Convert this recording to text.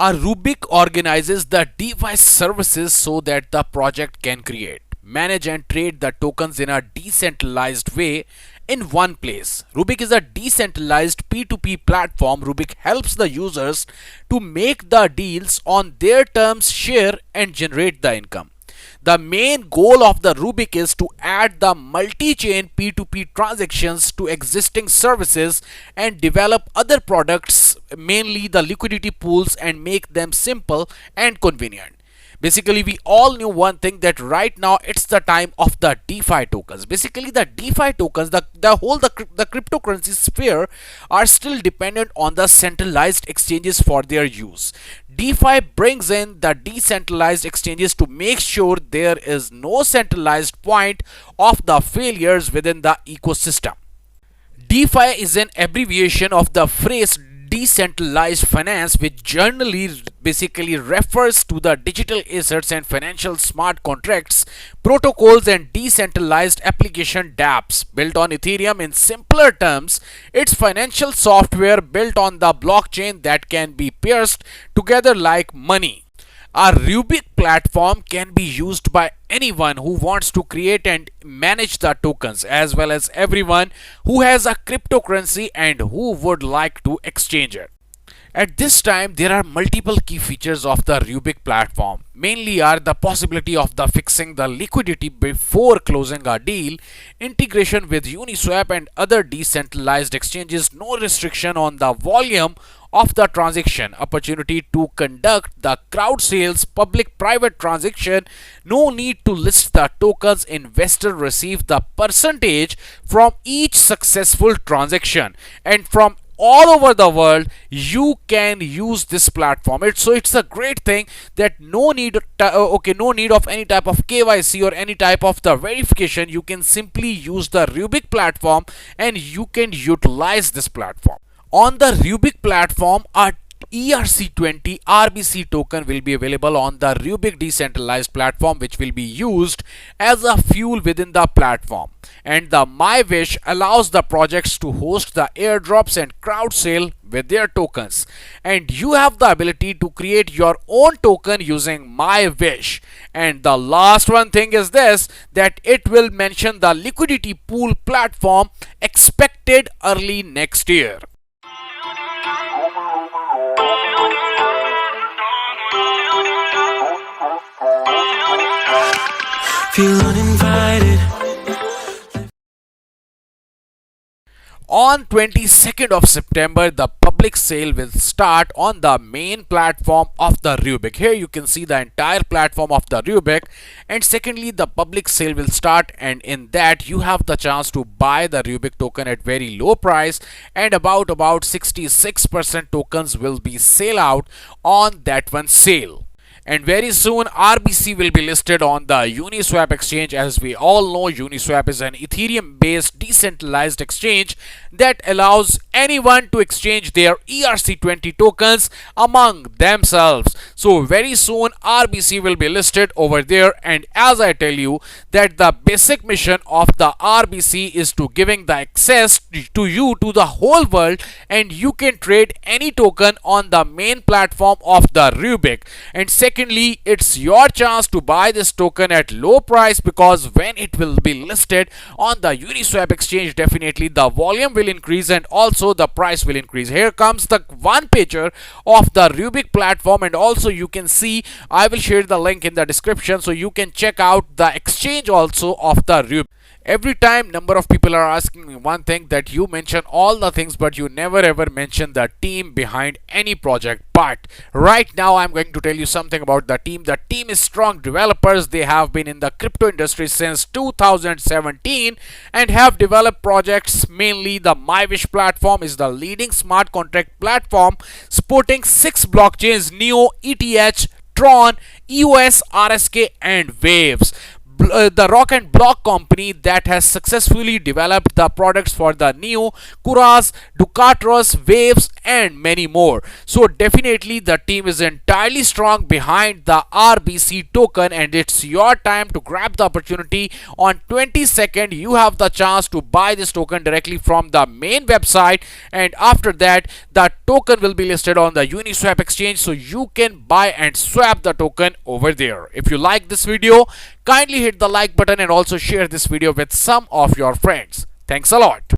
A Rubik organizes the DeFi services so that the project can create, manage and trade the tokens in a decentralized way in one place. Rubik is a decentralized P2P platform. Rubik helps the users to make the deals on their terms, share and generate the income. The main goal of the Rubik is to add the multi-chain P2P transactions to existing services and develop other products, mainly the liquidity pools, and make them simple and convenient. Basically, we all knew one thing, that right now it's the time of the DeFi tokens. Basically, the DeFi tokens, the cryptocurrency sphere are still dependent on the centralized exchanges for their use. DeFi brings in the decentralized exchanges to make sure there is no centralized point of the failures within the ecosystem. DeFi is an abbreviation of the phrase decentralized finance, which generally basically refers to the digital assets and financial smart contracts, protocols and decentralized application dApps built on Ethereum. In simpler terms, it's financial software built on the blockchain that can be pieced together like money. A Rubik platform can be used by anyone who wants to create and manage the tokens, as well as everyone who has a cryptocurrency and who would like to exchange it. At this time, there are multiple key features of the Rubik platform. Mainly are the possibility of the fixing the liquidity before closing a deal, integration with Uniswap and other decentralized exchanges, no restriction on the volume of the transaction, opportunity to conduct the crowd sales, public-private transaction, no need to list the tokens, investor receive the percentage from each successful transaction, and from all over the world you can use this platform. It's a great thing that no need of any type of KYC or any type of the verification. You can simply use the Rubik platform and you can utilize this platform. On the Rubik platform, a ERC20 RBC token will be available on the Rubik decentralized platform, which will be used as a fuel within the platform. And the MyWish allows the projects to host the airdrops and crowd sale with their tokens. And you have the ability to create your own token using MyWish. And the last one thing is this, that it will mention the liquidity pool platform expected early next year. Feel uninvited. On 22nd of September, the public sale will start on the main platform of the Rubik. Here you can see the entire platform of the Rubik. And secondly, the public sale will start, and in that you have the chance to buy the Rubik token at very low price, and about 66% tokens will be sale out on that one sale. And very soon RBC will be listed on the Uniswap exchange. As we all know, Uniswap is an Ethereum based decentralized exchange that allows anyone to exchange their ERC20 tokens among themselves. So very soon RBC will be listed over there, and as I tell you that the basic mission of the RBC is to giving the access to you to the whole world, and you can trade any token on the main platform of the Rubik. And secondly, it's your chance to buy this token at low price, because when it will be listed on the Uniswap exchange, definitely the volume will increase and also the price will increase. Here comes the one pager of the Rubik platform, and also you can see, I will share the link in the description so you can check out the exchange also of the Rubik. Every time number of people are asking me one thing, that you mention all the things but you never ever mention the team behind any project. But right now I'm going to tell you something about the team. The team is strong developers. They have been in the crypto industry since 2017 and have developed projects. Mainly the MyWish platform is the leading smart contract platform supporting 6 blockchains: Neo, ETH, Tron, EOS, RSK and Waves. the Rock and Block company that has successfully developed the products for the Neo, Kuras, Ducatros, Waves, and many more. So definitely the team is entirely strong behind the RBC token, and it's your time to grab the opportunity. On 22nd, you have the chance to buy this token directly from the main website, and after that, the token will be listed on the Uniswap exchange, so you can buy and swap the token over there. If you like this video, kindly hit the like button and also share this video with some of your friends. Thanks a lot.